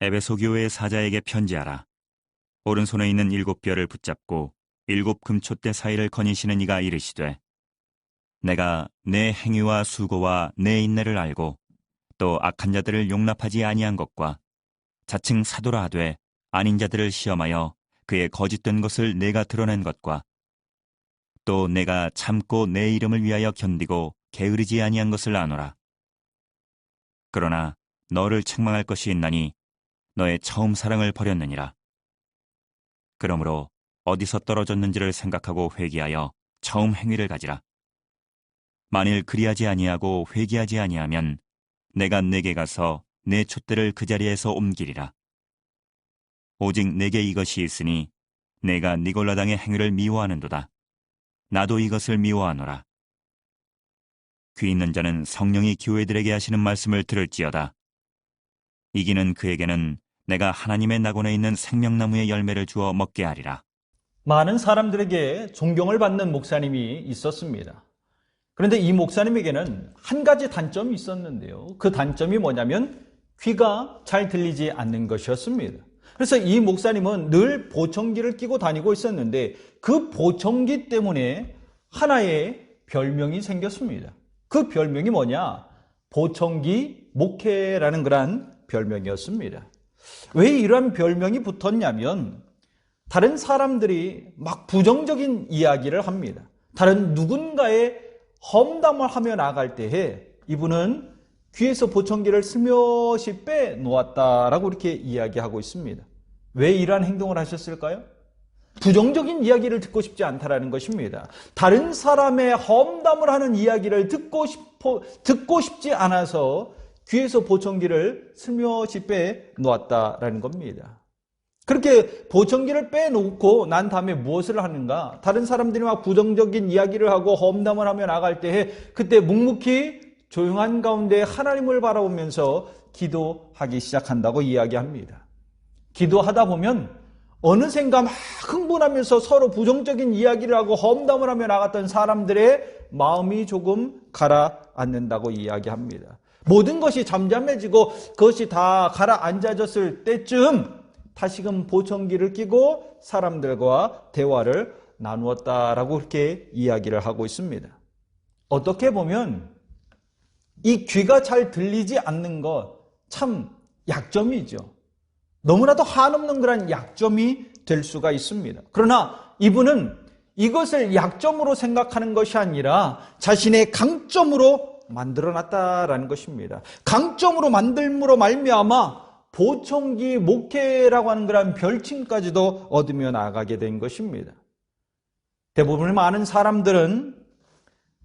에베소 교회의 사자에게 편지하라. 오른손에 있는 7뼈를 붙잡고 7금촛대 사이를 거니시는 이가 이르시되, 내가 내 행위와 수고와 내 인내를 알고 또 악한 자들을 용납하지 아니한 것과 자칭 사도라 하되 아닌 자들을 시험하여 그의 거짓된 것을 내가 드러낸 것과 또 내가 참고 내 이름을 위하여 견디고 게으르지 아니한 것을 아노라. 그러나 너를 책망할 것이 있나니 너의 처음 사랑을 버렸느니라. 그러므로 어디서 떨어졌는지를 생각하고 회개하여 처음 행위를 가지라. 만일 그리하지 아니하고 회개하지 아니하면 내가 내게 가서 내 촛대를 그 자리에서 옮기리라. 오직 내게 이것이 있으니 내가 니골라당의 행위를 미워하는도다. 나도 이것을 미워하노라. 귀 있는 자는 성령이 교회들에게 하시는 말씀을 들을지어다. 이기는 그에게는 내가 하나님의 낙원에 있는 생명나무의 열매를 주어 먹게 하리라. 많은 사람들에게 존경을 받는 목사님이 있었습니다. 그런데 이 목사님에게는 한 가지 단점이 있었는데요. 그 단점이 뭐냐면 귀가 잘 들리지 않는 것이었습니다. 그래서 이 목사님은 늘 보청기를 끼고 다니고 있었는데 그 보청기 때문에 하나의 별명이 생겼습니다. 그 별명이 뭐냐? 보청기 목회라는 그런 별명이었습니다. 왜 이러한 별명이 붙었냐면 다른 사람들이 막 부정적인 이야기를 합니다. 다른 누군가의 험담을 하며 나갈 때에 이분은 귀에서 보청기를 슬며시 빼놓았다라고 이렇게 이야기하고 있습니다. 왜 이러한 행동을 하셨을까요? 부정적인 이야기를 듣고 싶지 않다라는 것입니다. 다른 사람의 험담을 하는 이야기를 듣고 싶지 않아서 귀에서 보청기를 슬며시 빼놓았다라는 겁니다. 그렇게 보청기를 빼놓고 난 다음에 무엇을 하는가? 다른 사람들이 막 부정적인 이야기를 하고 험담을 하며 나갈 때에 그때 묵묵히 조용한 가운데 하나님을 바라보면서 기도하기 시작한다고 이야기합니다. 기도하다 보면 어느샌가 막 흥분하면서 서로 부정적인 이야기를 하고 험담을 하며 나갔던 사람들의 마음이 조금 가라앉는다고 이야기합니다. 모든 것이 잠잠해지고 그것이 다 가라앉아졌을 때쯤 다시금 보청기를 끼고 사람들과 대화를 나누었다라고 그렇게 이야기를 하고 있습니다. 어떻게 보면 이 귀가 잘 들리지 않는 것 참 약점이죠. 너무나도 한없는 그런 약점이 될 수가 있습니다. 그러나 이분은 이것을 약점으로 생각하는 것이 아니라 자신의 강점으로 만들어놨다라는 것입니다. 강점으로 만들므로 말미암아 보청기 목회라고 하는 그런 별칭까지도 얻으며 나가게 된 것입니다. 대부분의 많은 사람들은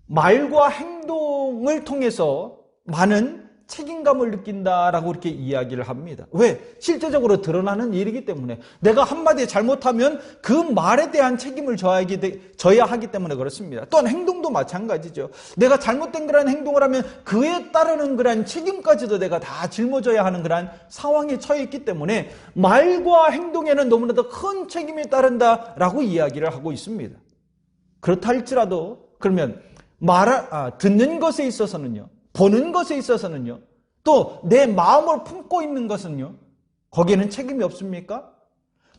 말과 행동을 통해서 많은 책임감을 느낀다라고 이렇게 이야기를 합니다. 왜? 실제적으로 드러나는 일이기 때문에 내가 한마디 잘못하면 그 말에 대한 책임을 져야 하기 때문에 그렇습니다. 또한 행동도 마찬가지죠. 내가 잘못된 그런 행동을 하면 그에 따르는 그런 책임까지도 내가 다 짊어져야 하는 그런 상황에 처해 있기 때문에 말과 행동에는 너무나도 큰 책임이 따른다라고 이야기를 하고 있습니다. 그렇다 할지라도 그러면 듣는 것에 있어서는요, 보는 것에 있어서는요, 또 내 마음을 품고 있는 것은요, 거기에는 책임이 없습니까?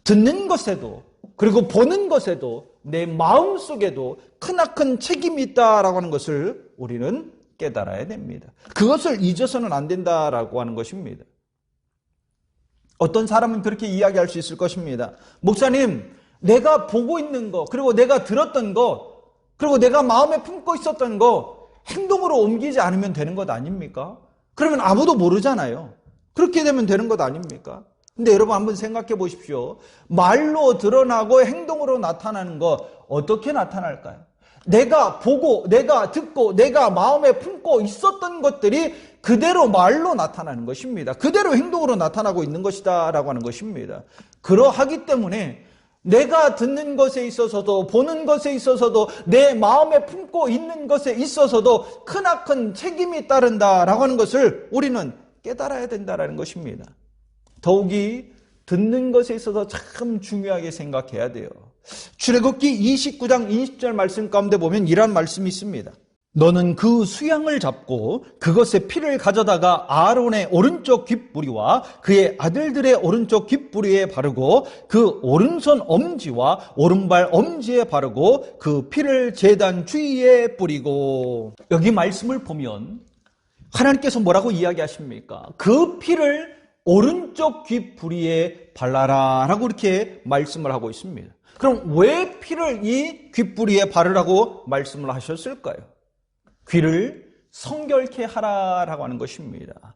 듣는 것에도 그리고 보는 것에도 내 마음 속에도 크나큰 책임이 있다라고 하는 것을 우리는 깨달아야 됩니다. 그것을 잊어서는 안 된다라고 하는 것입니다. 어떤 사람은 그렇게 이야기할 수 있을 것입니다. 목사님, 내가 보고 있는 거, 그리고 내가 들었던 거, 그리고 내가 마음에 품고 있었던 거 행동으로 옮기지 않으면 되는 것 아닙니까? 그러면 아무도 모르잖아요. 그렇게 되면 되는 것 아닙니까? 근데 여러분 한번 생각해 보십시오. 말로 드러나고 행동으로 나타나는 거 어떻게 나타날까요? 내가 보고, 내가 듣고, 내가 마음에 품고 있었던 것들이 그대로 말로 나타나는 것입니다. 그대로 행동으로 나타나고 있는 것이다 라고 하는 것입니다. 그러하기 때문에 내가 듣는 것에 있어서도 보는 것에 있어서도 내 마음에 품고 있는 것에 있어서도 크나큰 책임이 따른다라고 하는 것을 우리는 깨달아야 된다라는 것입니다. 더욱이 듣는 것에 있어서 참 중요하게 생각해야 돼요. 출애굽기 29장 20절 말씀 가운데 보면 이런 말씀이 있습니다. 너는 그 수양을 잡고 그것의 피를 가져다가 아론의 오른쪽 귓부리와 그의 아들들의 오른쪽 귓부리에 바르고 그 오른손 엄지와 오른발 엄지에 바르고 그 피를 제단 주위에 뿌리고. 여기 말씀을 보면 하나님께서 뭐라고 이야기하십니까? 그 피를 오른쪽 귓부리에 발라라 라고 이렇게 말씀을 하고 있습니다. 그럼 왜 피를 이 귓부리에 바르라고 말씀을 하셨을까요? 귀를 성결케 하라라고 하는 것입니다.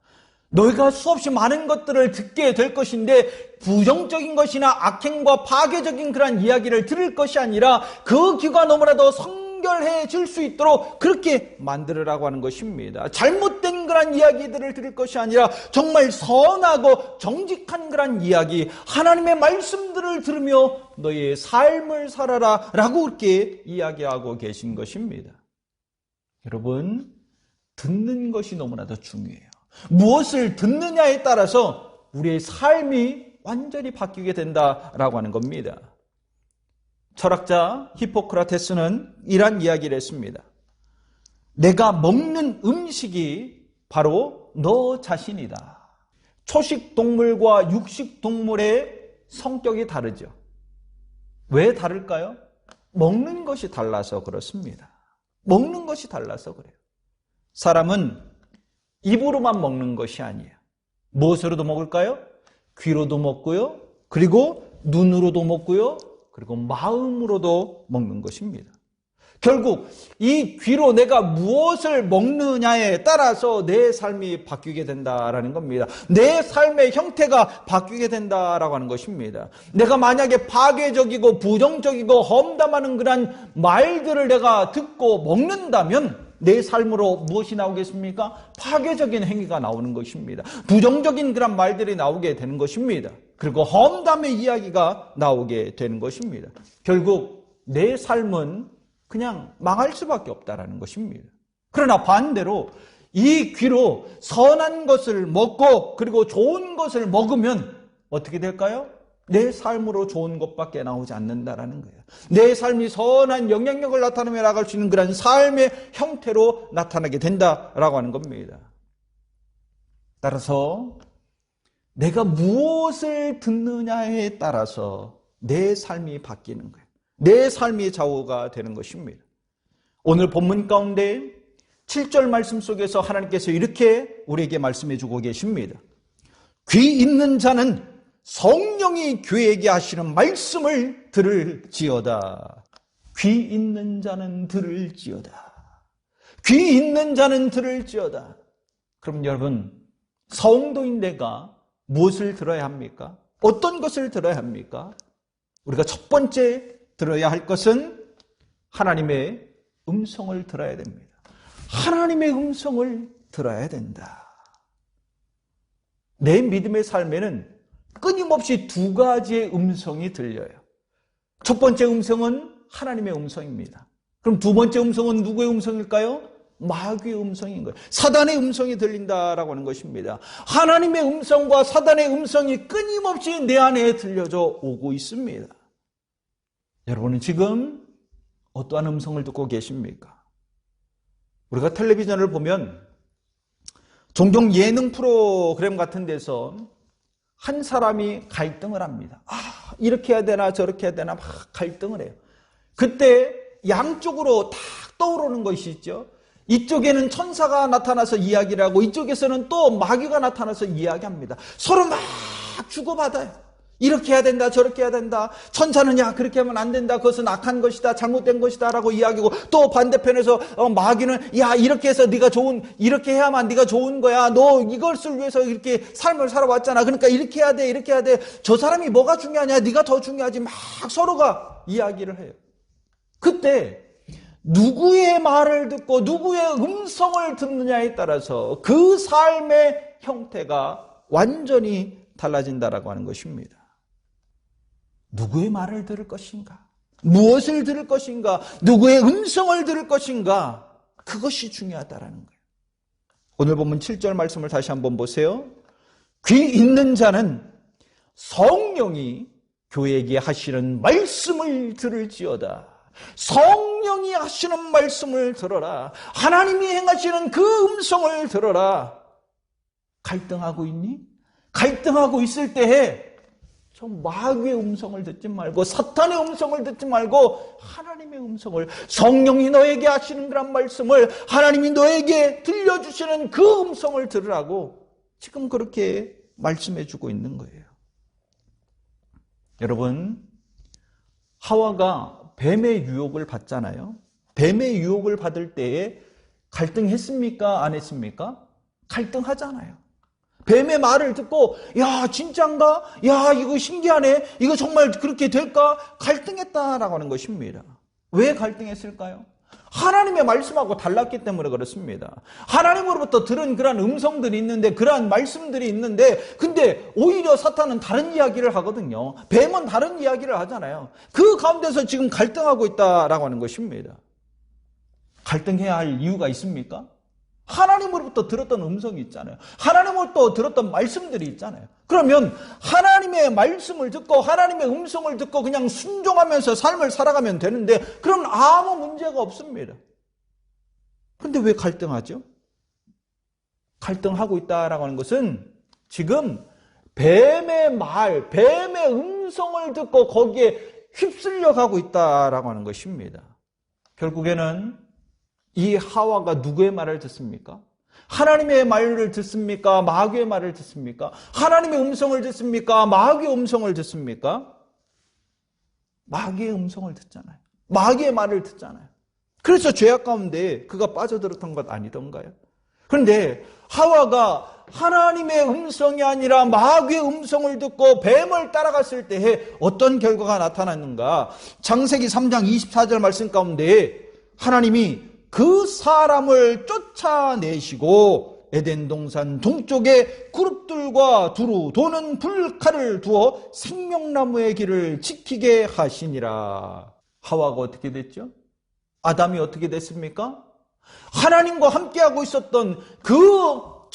너희가 수없이 많은 것들을 듣게 될 것인데 부정적인 것이나 악행과 파괴적인 그런 이야기를 들을 것이 아니라 그 귀가 너무나도 성결해질 수 있도록 그렇게 만들으라고 하는 것입니다. 잘못된 그런 이야기들을 들을 것이 아니라 정말 선하고 정직한 그런 이야기, 하나님의 말씀들을 들으며 너희의 삶을 살아라 라고 그렇게 이야기하고 계신 것입니다. 여러분, 듣는 것이 너무나도 중요해요. 무엇을 듣느냐에 따라서 우리의 삶이 완전히 바뀌게 된다라고 하는 겁니다. 철학자 히포크라테스는 이런 이야기를 했습니다. 내가 먹는 음식이 바로 너 자신이다. 초식 동물과 육식 동물의 성격이 다르죠. 왜 다를까요? 먹는 것이 달라서 그렇습니다. 먹는 것이 달라서 그래요. 사람은 입으로만 먹는 것이 아니에요. 무엇으로도 먹을까요? 귀로도 먹고요. 그리고 눈으로도 먹고요. 그리고 마음으로도 먹는 것입니다. 결국 이 귀로 내가 무엇을 먹느냐에 따라서 내 삶이 바뀌게 된다라는 겁니다. 내 삶의 형태가 바뀌게 된다라고 하는 것입니다. 내가 만약에 파괴적이고 부정적이고 험담하는 그런 말들을 내가 듣고 먹는다면 내 삶으로 무엇이 나오겠습니까? 파괴적인 행위가 나오는 것입니다. 부정적인 그런 말들이 나오게 되는 것입니다. 그리고 험담의 이야기가 나오게 되는 것입니다. 결국 내 삶은 그냥 망할 수밖에 없다라는 것입니다. 그러나 반대로 이 귀로 선한 것을 먹고 그리고 좋은 것을 먹으면 어떻게 될까요? 내 삶으로 좋은 것밖에 나오지 않는다라는 거예요. 내 삶이 선한 영향력을 나타내며 나갈 수 있는 그런 삶의 형태로 나타나게 된다라고 하는 겁니다. 따라서 내가 무엇을 듣느냐에 따라서 내 삶이 바뀌는 거예요. 내 삶이 좌우가 되는 것입니다. 오늘 본문 가운데 7절 말씀 속에서 하나님께서 이렇게 우리에게 말씀해 주고 계십니다. 귀 있는 자는 성령이 교회에게 하시는 말씀을 들을지어다. 귀 있는 자는 들을지어다. 귀 있는 자는 들을지어다. 그럼 여러분, 성도인 내가 무엇을 들어야 합니까? 어떤 것을 들어야 합니까? 우리가 첫 번째 들어야 할 것은 하나님의 음성을 들어야 됩니다. 하나님의 음성을 들어야 된다. 내 믿음의 삶에는 끊임없이 두 가지의 음성이 들려요. 첫 번째 음성은 하나님의 음성입니다. 그럼 두 번째 음성은 누구의 음성일까요? 마귀의 음성인 거예요. 사단의 음성이 들린다라고 하는 것입니다. 하나님의 음성과 사단의 음성이 끊임없이 내 안에 들려져 오고 있습니다. 여러분은 지금 어떠한 음성을 듣고 계십니까? 우리가 텔레비전을 보면 종종 예능 프로그램 같은 데서 한 사람이 갈등을 합니다. 이렇게 해야 되나 저렇게 해야 되나 막 갈등을 해요. 그때 양쪽으로 탁 떠오르는 것이 있죠. 이쪽에는 천사가 나타나서 이야기를 하고 이쪽에서는 또 마귀가 나타나서 이야기합니다. 서로 막 주고받아요. 이렇게 해야 된다 저렇게 해야 된다. 천사는 야 그렇게 하면 안 된다. 그것은 악한 것이다. 잘못된 것이다 라고 이야기하고 또 반대편에서 마귀는 야 이렇게 해서 네가 이렇게 해야만 네가 좋은 거야. 너 이것을 위해서 이렇게 삶을 살아왔잖아. 그러니까 이렇게 해야 돼 이렇게 해야 돼. 저 사람이 뭐가 중요하냐. 네가 더 중요하지. 막 서로가 이야기를 해요. 그때 누구의 말을 듣고 누구의 음성을 듣느냐에 따라서 그 삶의 형태가 완전히 달라진다라고 하는 것입니다. 누구의 말을 들을 것인가? 무엇을 들을 것인가? 누구의 음성을 들을 것인가? 그것이 중요하다라는 거예요. 오늘 본문 7절 말씀을 다시 한번 보세요. 귀 있는 자는 성령이 교회에게 하시는 말씀을 들을지어다. 성령이 하시는 말씀을 들어라. 하나님이 행하시는 그 음성을 들어라. 갈등하고 있니? 갈등하고 있을 때에 저 마귀의 음성을 듣지 말고 사탄의 음성을 듣지 말고 하나님의 음성을, 성령이 너에게 하시는 그런 말씀을, 하나님이 너에게 들려주시는 그 음성을 들으라고 지금 그렇게 말씀해 주고 있는 거예요. 여러분, 하와가 뱀의 유혹을 받잖아요. 뱀의 유혹을 받을 때에 갈등했습니까? 안 했습니까? 갈등하잖아요. 뱀의 말을 듣고 야 진짠가? 야 이거 신기하네. 이거 정말 그렇게 될까? 갈등했다라고 하는 것입니다. 왜 갈등했을까요? 하나님의 말씀하고 달랐기 때문에 그렇습니다. 하나님으로부터 들은 그러한 음성들이 있는데, 그러한 말씀들이 있는데, 근데 오히려 사탄은 다른 이야기를 하거든요. 뱀은 다른 이야기를 하잖아요. 그 가운데서 지금 갈등하고 있다라고 하는 것입니다. 갈등해야 할 이유가 있습니까? 하나님으로부터 들었던 음성이 있잖아요. 하나님으로부터 들었던 말씀들이 있잖아요. 그러면 하나님의 말씀을 듣고 하나님의 음성을 듣고 그냥 순종하면서 삶을 살아가면 되는데, 그럼 아무 문제가 없습니다. 근데 왜 갈등하죠? 갈등하고 있다라고 하는 것은 지금 뱀의 말, 뱀의 음성을 듣고 거기에 휩쓸려 가고 있다라고 하는 것입니다. 결국에는 이 하와가 누구의 말을 듣습니까? 하나님의 말을 듣습니까? 마귀의 말을 듣습니까? 하나님의 음성을 듣습니까? 마귀의 음성을 듣습니까? 마귀의 음성을 듣잖아요. 마귀의 말을 듣잖아요. 그래서 죄악 가운데 그가 빠져들었던 것 아니던가요? 그런데 하와가 하나님의 음성이 아니라 마귀의 음성을 듣고 뱀을 따라갔을 때에 어떤 결과가 나타났는가? 창세기 3장 24절 말씀 가운데 하나님이 그 사람을 쫓아내시고 에덴 동산 동쪽에 그룹들과 두루 도는 불칼을 두어 생명나무의 길을 지키게 하시니라. 하와가 어떻게 됐죠? 아담이 어떻게 됐습니까? 하나님과 함께하고 있었던 그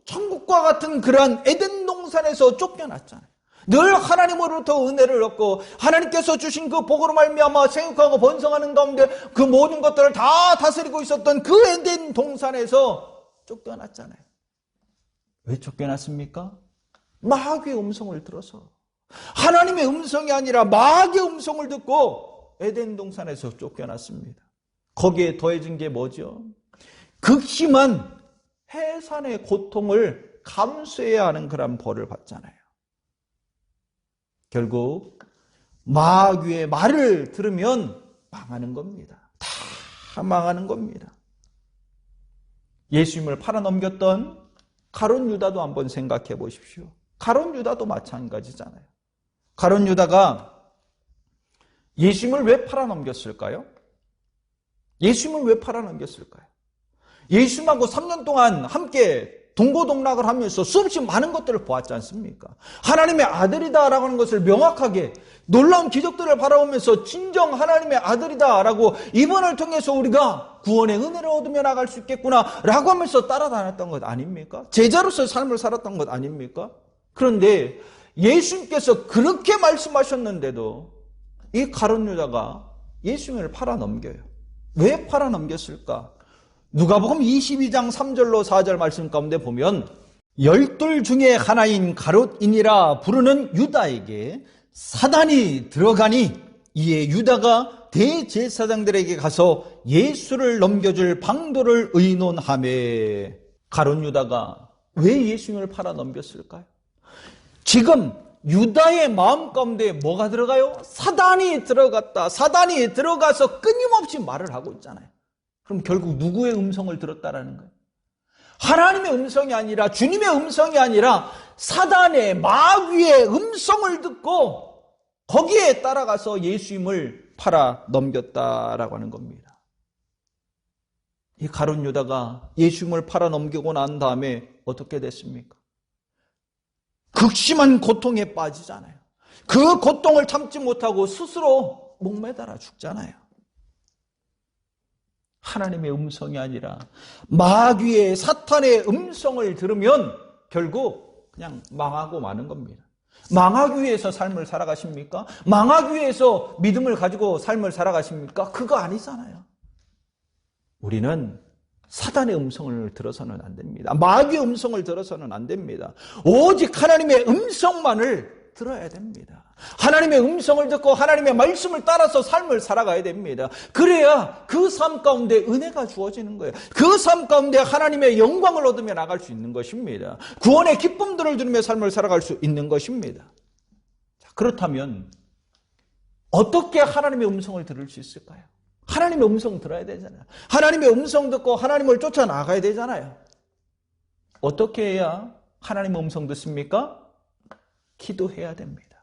천국과 같은 그러한 에덴 동산에서 쫓겨났잖아요. 늘 하나님으로부터 은혜를 얻고 하나님께서 주신 그 복으로 말미암아 생육하고 번성하는 가운데 그 모든 것들을 다 다스리고 있었던 그 에덴 동산에서 쫓겨났잖아요. 왜 쫓겨났습니까? 마귀의 음성을 들어서. 하나님의 음성이 아니라 마귀의 음성을 듣고 에덴 동산에서 쫓겨났습니다. 거기에 더해진 게 뭐죠? 극심한 해산의 고통을 감수해야 하는 그런 벌을 받잖아요. 결국 마귀의 말을 들으면 망하는 겁니다. 다 망하는 겁니다. 예수님을 팔아넘겼던 가룟 유다도 한번 생각해 보십시오. 가룟 유다도 마찬가지잖아요. 가룟 유다가 예수님을 왜 팔아넘겼을까요? 예수님을 왜 팔아넘겼을까요? 예수님하고 3년 동안 함께 동고동락을 하면서 수없이 많은 것들을 보았지 않습니까? 하나님의 아들이다라고 하는 것을 명확하게 놀라운 기적들을 바라보면서 진정 하나님의 아들이다라고 이번을 통해서 우리가 구원의 은혜를 얻으며 나갈 수 있겠구나라고 하면서 따라다녔던 것 아닙니까? 제자로서의 삶을 살았던 것 아닙니까? 그런데 예수님께서 그렇게 말씀하셨는데도 이 가룟 유다가 예수님을 팔아넘겨요. 왜 팔아넘겼을까? 누가복음 22장 3절로 4절 말씀 가운데 보면 열둘 중에 하나인 가롯인이라 부르는 유다에게 사단이 들어가니 이에 유다가 대제사장들에게 가서 예수를 넘겨줄 방도를 의논하매. 가룟 유다가 왜 예수님을 팔아 넘겼을까요? 지금 유다의 마음 가운데 뭐가 들어가요? 사단이 들어갔다. 사단이 들어가서 끊임없이 말을 하고 있잖아요. 그럼 결국 누구의 음성을 들었다라는 거예요? 하나님의 음성이 아니라, 주님의 음성이 아니라 사단의 마귀의 음성을 듣고 거기에 따라가서 예수님을 팔아 넘겼다라고 하는 겁니다. 이 가룟 유다가 예수님을 팔아 넘기고 난 다음에 어떻게 됐습니까? 극심한 고통에 빠지잖아요. 그 고통을 참지 못하고 스스로 목매달아 죽잖아요. 하나님의 음성이 아니라 마귀의 사탄의 음성을 들으면 결국 그냥 망하고 마는 겁니다. 망하기 위해서 삶을 살아가십니까? 망하기 위해서 믿음을 가지고 삶을 살아가십니까? 그거 아니잖아요. 우리는 사단의 음성을 들어서는 안 됩니다. 마귀의 음성을 들어서는 안 됩니다. 오직 하나님의 음성만을 들어야 됩니다. 하나님의 음성을 듣고 하나님의 말씀을 따라서 삶을 살아가야 됩니다. 그래야 그 삶 가운데 은혜가 주어지는 거예요. 그 삶 가운데 하나님의 영광을 얻으며 나갈 수 있는 것입니다. 구원의 기쁨들을 누리며 삶을 살아갈 수 있는 것입니다. 자, 그렇다면 어떻게 하나님의 음성을 들을 수 있을까요? 하나님의 음성 들어야 되잖아요. 하나님의 음성 듣고 하나님을 쫓아나가야 되잖아요. 어떻게 해야 하나님의 음성 듣습니까? 기도해야 됩니다.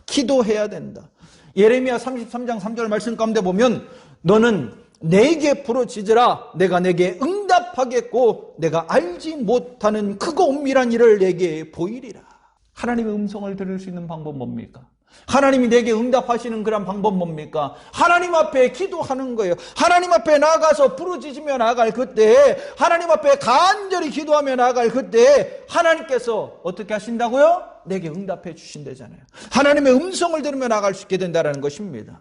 기도해야 된다. 예레미야 33장 3절 말씀 가운데 보면 너는 내게 부르짖으라 내가 내게 응답하겠고 내가 알지 못하는 크고 은밀한 일을 내게 보이리라. 하나님의 음성을 들을 수 있는 방법 뭡니까? 하나님이 내게 응답하시는 그런 방법 뭡니까? 하나님 앞에 기도하는 거예요. 하나님 앞에 나아가서 부르짖으며 나아갈 그때, 하나님 앞에 간절히 기도하며 나아갈 그때 하나님께서 어떻게 하신다고요? 내게 응답해 주신다잖아요. 하나님의 음성을 들으며 나아갈 수 있게 된다는 것입니다.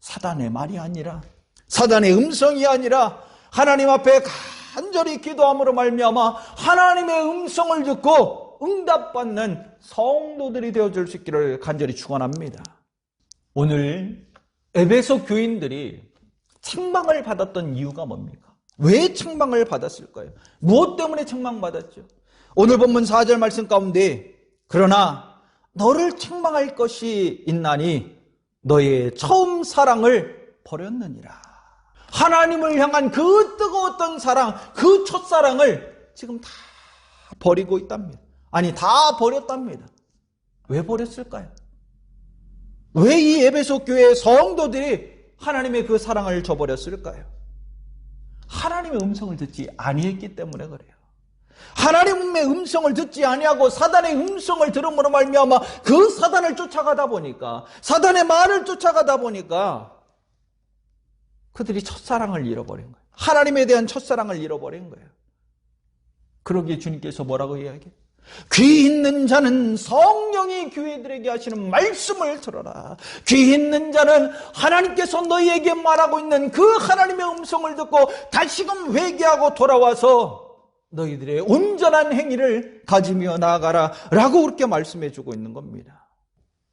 사단의 말이 아니라, 사단의 음성이 아니라 하나님 앞에 간절히 기도함으로 말미암아 하나님의 음성을 듣고 응답받는 성도들이 되어줄 수 있기를 간절히 축원합니다. 오늘 에베소 교인들이 책망을 받았던 이유가 뭡니까? 왜 책망을 받았을까요? 무엇 때문에 책망받았죠? 오늘 본문 4절 말씀 가운데 그러나 너를 책망할 것이 있나니 너의 처음 사랑을 버렸느니라. 하나님을 향한 그 뜨거웠던 사랑, 그 첫사랑을 지금 다 버리고 있답니다. 아니, 다 버렸답니다. 왜 버렸을까요? 왜 이 에베소 교회의 성도들이 하나님의 그 사랑을 저버렸을까요? 하나님의 음성을 듣지 아니했기 때문에 그래요. 하나님의 음성을 듣지 아니하고 사단의 음성을 들음으로 말미암아 그 사단을 쫓아가다 보니까, 사단의 말을 쫓아가다 보니까 그들이 첫사랑을 잃어버린 거예요. 하나님에 대한 첫사랑을 잃어버린 거예요. 그러기에 주님께서 뭐라고 이야기해요? 귀 있는 자는 성령이 교회들에게 하시는 말씀을 들어라. 귀 있는 자는 하나님께서 너희에게 말하고 있는 그 하나님의 음성을 듣고 다시금 회개하고 돌아와서 너희들의 온전한 행위를 가지며 나아가라 라고 그렇게 말씀해 주고 있는 겁니다.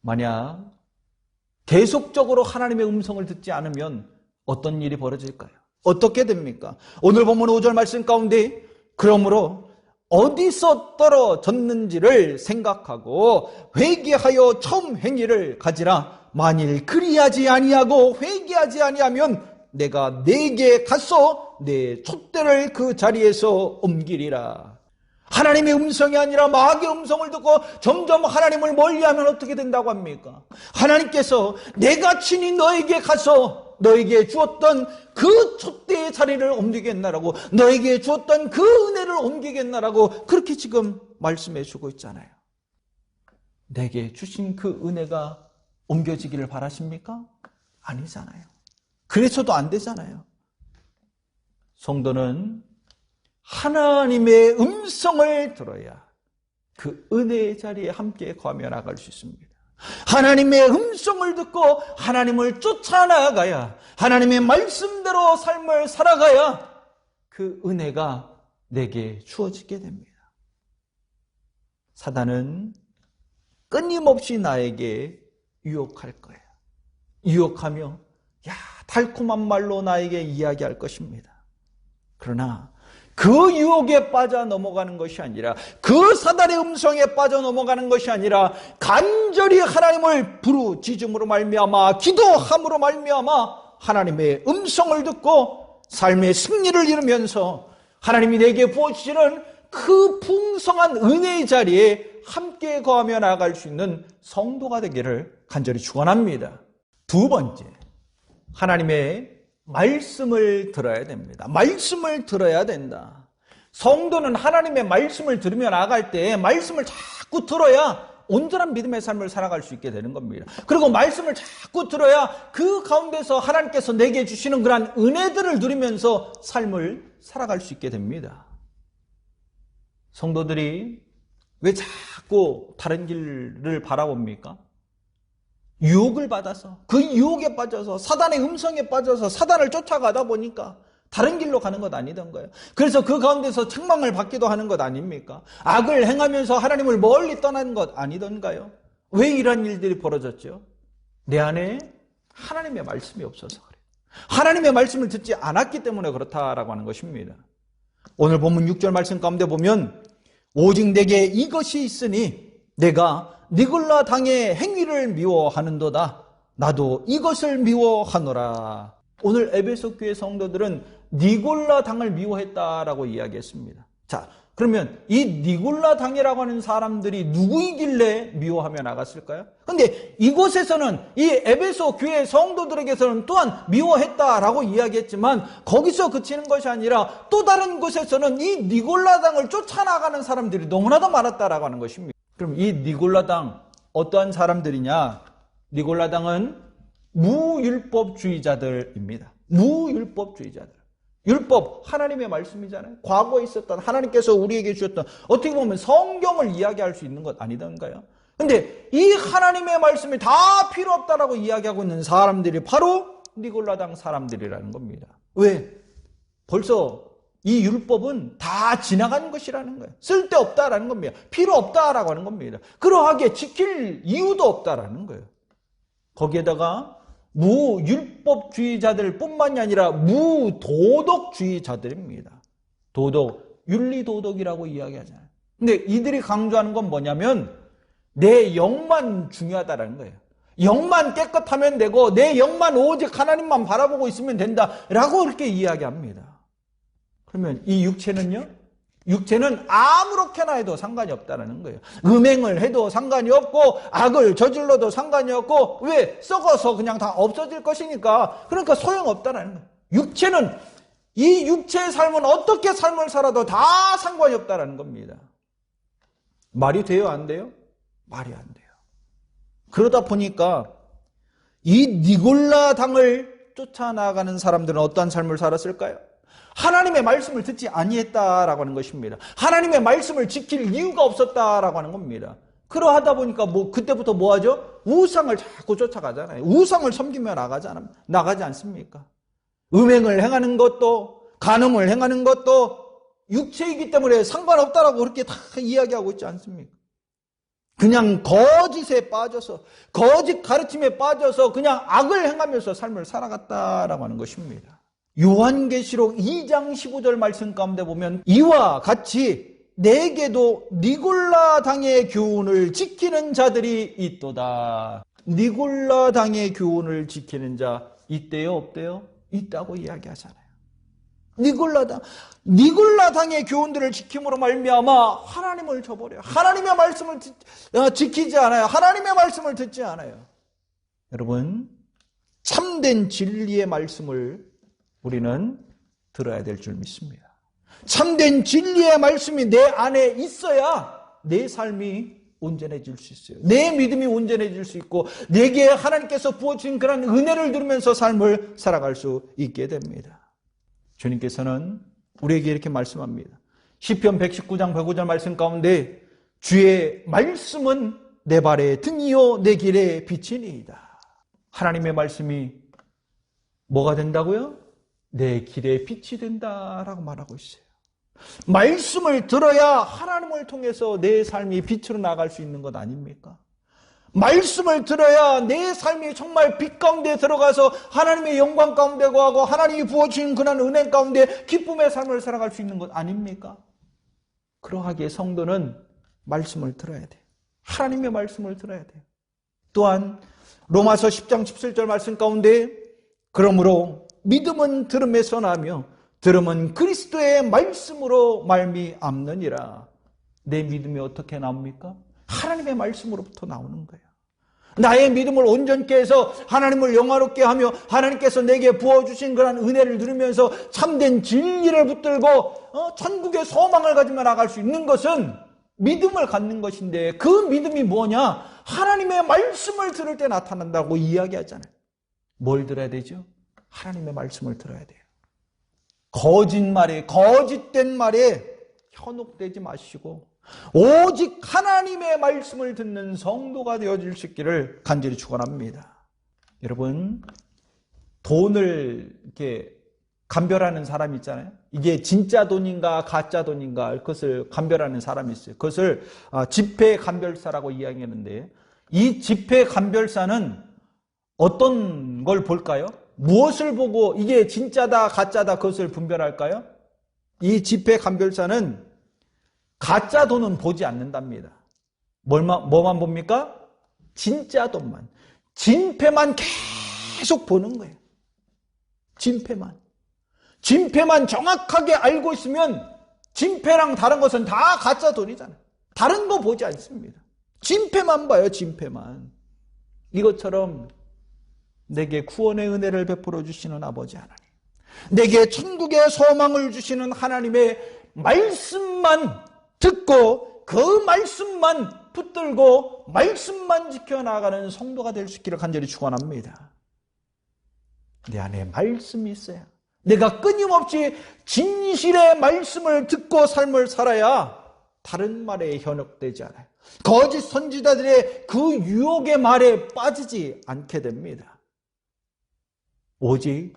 만약 계속적으로 하나님의 음성을 듣지 않으면 어떤 일이 벌어질까요? 어떻게 됩니까? 오늘 본문 5절 말씀 가운데 그러므로 어디서 떨어졌는지를 생각하고 회개하여 처음 행위를 가지라. 만일 그리하지 아니하고 회개하지 아니하면 내가 네게 가서 내 촛대를 그 자리에서 옮기리라. 하나님의 음성이 아니라 마귀의 음성을 듣고 점점 하나님을 멀리하면 어떻게 된다고 합니까? 하나님께서 내가 친히 너에게 가서 너에게 주었던 그 촛대의 자리를 옮기겠나라고, 너에게 주었던 그 은혜를 옮기겠나라고 그렇게 지금 말씀해 주고 있잖아요. 내게 주신 그 은혜가 옮겨지기를 바라십니까? 아니잖아요. 그래서도 안 되잖아요. 성도는 하나님의 음성을 들어야 그 은혜의 자리에 함께 거하며 나갈 수 있습니다. 하나님의 음성을 듣고 하나님을 쫓아나가야, 하나님의 말씀대로 삶을 살아가야 그 은혜가 내게 주어지게 됩니다. 사단은 끊임없이 나에게 유혹할 거예요. 유혹하며 달콤한 말로 나에게 이야기할 것입니다. 그러나 그 유혹에 빠져 넘어가는 것이 아니라, 그 사단의 음성에 빠져 넘어가는 것이 아니라 간절히 하나님을 부르짖음으로 말미암아, 기도함으로 말미암아 하나님의 음성을 듣고 삶의 승리를 이루면서 하나님이 내게 부어주시는 그 풍성한 은혜의 자리에 함께 거하며 나아갈 수 있는 성도가 되기를 간절히 축원합니다. 두 번째, 하나님의 말씀을 들어야 됩니다. 말씀을 들어야 된다. 성도는 하나님의 말씀을 들으며 나아갈 때 말씀을 자꾸 들어야 온전한 믿음의 삶을 살아갈 수 있게 되는 겁니다. 그리고 말씀을 자꾸 들어야 그 가운데서 하나님께서 내게 주시는 그러한 은혜들을 누리면서 삶을 살아갈 수 있게 됩니다. 성도들이 왜 자꾸 다른 길을 바라봅니까? 유혹을 받아서, 그 유혹에 빠져서, 사단의 음성에 빠져서 사단을 쫓아가다 보니까 다른 길로 가는 것 아니던가요? 그래서 그 가운데서 책망을 받기도 하는 것 아닙니까? 악을 행하면서 하나님을 멀리 떠나는 것 아니던가요? 왜 이런 일들이 벌어졌죠? 내 안에 하나님의 말씀이 없어서 그래요. 하나님의 말씀을 듣지 않았기 때문에 그렇다라고 하는 것입니다. 오늘 본문 6절 말씀 가운데 보면 오직 내게 이것이 있으니 내가 니골라 당의 행위를 미워하는도다. 나도 이것을 미워하노라. 오늘 에베소 교회 성도들은 니골라 당을 미워했다라고 이야기했습니다. 자, 그러면 이 니골라 당이라고 하는 사람들이 누구이길래 미워하며 나갔을까요? 근데 이곳에서는 이 에베소 교회 성도들에게서는 또한 미워했다라고 이야기했지만 거기서 그치는 것이 아니라 또 다른 곳에서는 이 니골라 당을 쫓아나가는 사람들이 너무나도 많았다라고 하는 것입니다. 그럼 이 니골라 당 어떠한 사람들이냐? 니골라 당은 무율법주의자들입니다. 무율법주의자들. 율법, 하나님의 말씀이잖아요. 과거에 있었던 하나님께서 우리에게 주셨던 어떻게 보면 성경을 이야기할 수 있는 것 아니던가요? 근데 이 하나님의 말씀이 다 필요 없다라고 이야기하고 있는 사람들이 바로 니골라당 사람들이라는 겁니다. 왜? 벌써 이 율법은 다 지나간 것이라는 거예요. 쓸데없다라는 겁니다. 필요 없다라고 하는 겁니다. 그러하게 지킬 이유도 없다라는 거예요. 거기에다가 무율법주의자들 뿐만이 아니라 무도덕주의자들입니다. 도덕, 윤리도덕이라고 이야기하잖아요. 근데 이들이 강조하는 건 뭐냐면 내 영만 중요하다는 거예요. 영만 깨끗하면 되고 내 영만 오직 하나님만 바라보고 있으면 된다라고 그렇게 이야기합니다. 그러면 이 육체는요? 육체는 아무렇게나 해도 상관이 없다는 거예요. 음행을 해도 상관이 없고 악을 저질러도 상관이 없고 왜? 썩어서 그냥 다 없어질 것이니까 그러니까 소용없다는 거예요. 육체는 이 육체의 삶은 어떻게 삶을 살아도 다 상관이 없다는 겁니다. 말이 돼요? 안 돼요? 말이 안 돼요. 그러다 보니까 이 니골라 당을 쫓아나가는 사람들은 어떠한 삶을 살았을까요? 하나님의 말씀을 듣지 아니했다라고 하는 것입니다. 하나님의 말씀을 지킬 이유가 없었다라고 하는 겁니다. 그러하다 보니까 그때부터 뭐 하죠? 우상을 자꾸 쫓아가잖아요. 우상을 섬기며 나가지 않습니까? 음행을 행하는 것도 간음을 행하는 것도 육체이기 때문에 상관없다라고 그렇게 다 이야기하고 있지 않습니까? 그냥 거짓에 빠져서 거짓 가르침에 빠져서 그냥 악을 행하면서 삶을 살아갔다라고 하는 것입니다. 요한계시록 2장 15절 말씀 가운데 보면 이와 같이 내게도 니골라 당의 교훈을 지키는 자들이 있도다. 니골라 당의 교훈을 지키는 자 있대요? 없대요? 있다고 이야기하잖아요. 니골라 당의 교훈들을 지킴으로 말미암아 하나님을 저버려요. 하나님의 말씀을 지키지 않아요. 하나님의 말씀을 듣지 않아요. 여러분, 참된 진리의 말씀을 우리는 들어야 될 줄 믿습니다. 참된 진리의 말씀이 내 안에 있어야 내 삶이 온전해질 수 있어요. 내 믿음이 온전해질 수 있고 내게 하나님께서 부어주신 그런 은혜를 누리면서 삶을 살아갈 수 있게 됩니다. 주님께서는 우리에게 이렇게 말씀합니다. 시편 119장 105절 말씀 가운데 주의 말씀은 내 발의 등이요 내 길의 빛이니이다. 하나님의 말씀이 뭐가 된다고요? 내 길의 빛이 된다라고 말하고 있어요. 말씀을 들어야 하나님을 통해서 내 삶이 빛으로 나갈 수 있는 것 아닙니까? 말씀을 들어야 내 삶이 정말 빛 가운데 들어가서 하나님의 영광 가운데 거하고 하나님이 부어주신 그런 은혜 가운데 기쁨의 삶을 살아갈 수 있는 것 아닙니까? 그러하기에 성도는 말씀을 들어야 돼요. 하나님의 말씀을 들어야 돼요. 또한 로마서 10장 17절 말씀 가운데 그러므로 믿음은 들음에서 나며 들음은 그리스도의 말씀으로 말미암느니라. 내 믿음이 어떻게 나옵니까? 하나님의 말씀으로부터 나오는 거예요. 나의 믿음을 온전케 해서 하나님을 영화롭게 하며 하나님께서 내게 부어주신 그런 은혜를 누리면서 참된 진리를 붙들고 천국의 소망을 가지며 나갈 수 있는 것은 믿음을 갖는 것인데 그 믿음이 뭐냐? 하나님의 말씀을 들을 때 나타난다고 이야기하잖아요. 뭘 들어야 되죠? 하나님의 말씀을 들어야 돼요. 거짓말에 거짓된 말에 현혹되지 마시고 오직 하나님의 말씀을 듣는 성도가 되어질 수 있기를 간절히 축원합니다. 여러분, 돈을 이렇게 감별하는 사람이 있잖아요. 이게 진짜 돈인가 가짜 돈인가 그것을 감별하는 사람이 있어요. 그것을 지폐 감별사라고 이야기하는데, 이 지폐 감별사는 어떤 걸 볼까요? 무엇을 보고 이게 진짜다 가짜다 그것을 분별할까요? 이 지폐 감별사는 가짜 돈은 보지 않는답니다. 뭐만 봅니까? 진짜 돈만. 진폐만 계속 보는 거예요. 진폐만 정확하게 알고 있으면 진폐랑 다른 것은 다 가짜 돈이잖아요. 다른 거 보지 않습니다. 진폐만 봐요, 진폐만. 이것처럼 내게 구원의 은혜를 베풀어 주시는 아버지 하나님, 내게 천국의 소망을 주시는 하나님의 말씀만 듣고 그 말씀만 붙들고 말씀만 지켜나가는 성도가 될 수 있기를 간절히 축원합니다. 내 안에 말씀이 있어야, 내가 끊임없이 진실의 말씀을 듣고 삶을 살아야 다른 말에 현혹되지 않아요. 거짓 선지자들의 그 유혹의 말에 빠지지 않게 됩니다. 오직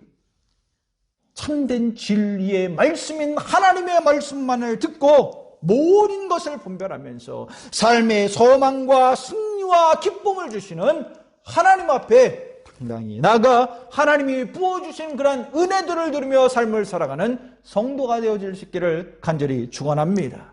참된 진리의 말씀인 하나님의 말씀만을 듣고 모든 것을 분별하면서 삶의 소망과 승리와 기쁨을 주시는 하나님 앞에 당당히 나가 하나님이 부어주신 그런 은혜들을 누리며 삶을 살아가는 성도가 되어질 수 있기를 간절히 축원합니다.